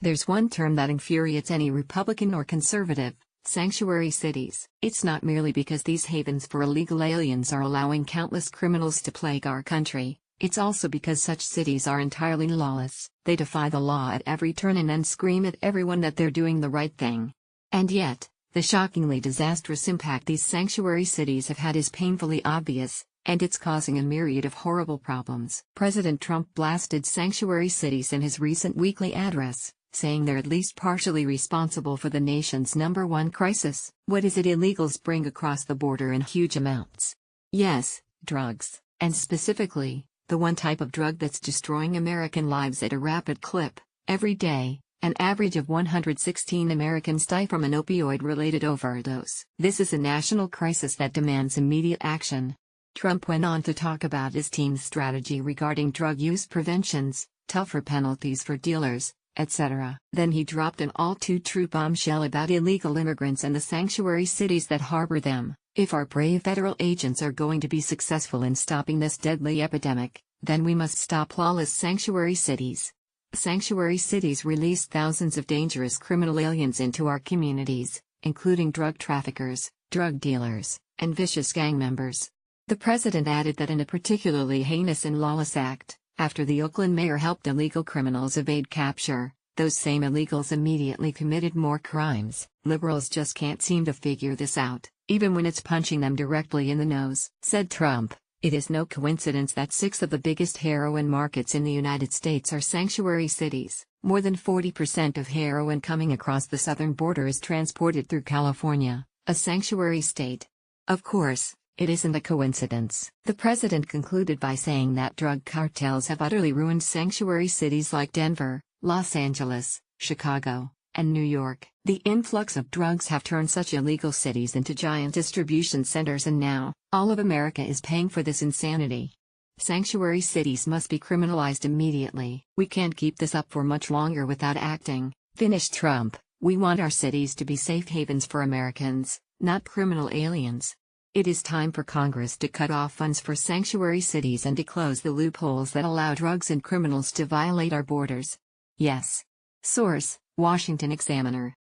There's one term that infuriates any Republican or conservative: sanctuary cities. It's not merely because these havens for illegal aliens are allowing countless criminals to plague our country, it's also because such cities are entirely lawless. They defy the law at every turn and then scream at everyone that they're doing the right thing. And yet, the shockingly disastrous impact these sanctuary cities have had is painfully obvious, and it's causing a myriad of horrible problems. President Trump blasted sanctuary cities in his recent weekly address, saying they're at least partially responsible for the nation's #1 crisis. What is it illegals bring across the border in huge amounts? Yes, drugs, and specifically, the one type of drug that's destroying American lives at a rapid clip. Every day, an average of 116 Americans die from an opioid-related overdose. This is a national crisis that demands immediate action. Trump went on to talk about his team's strategy regarding drug use preventions, tougher penalties for dealers, etc. Then he dropped an all-too-true bombshell about illegal immigrants and the sanctuary cities that harbor them. If our brave federal agents are going to be successful in stopping this deadly epidemic, then we must stop lawless sanctuary cities. Sanctuary cities release thousands of dangerous criminal aliens into our communities, including drug traffickers, drug dealers, and vicious gang members. The president added that in a particularly heinous and lawless act, after the Oakland mayor helped illegal criminals evade capture, those same illegals immediately committed more crimes. Liberals just can't seem to figure this out, even when it's punching them directly in the nose. Said Trump, "It is no coincidence that 6 of the biggest heroin markets in the United States are sanctuary cities. More than 40% of heroin coming across the southern border is transported through California, a sanctuary state. Of course, it isn't a coincidence." The president concluded by saying that drug cartels have utterly ruined sanctuary cities like Denver, Los Angeles, Chicago, and New York. The influx of drugs have turned such illegal cities into giant distribution centers, and now, all of America is paying for this insanity. Sanctuary cities must be criminalized immediately. We can't keep this up for much longer without acting, finished Trump. We want our cities to be safe havens for Americans, not criminal aliens. It is time for Congress to cut off funds for sanctuary cities and to close the loopholes that allow drugs and criminals to violate our borders. Yes. Source: Washington Examiner.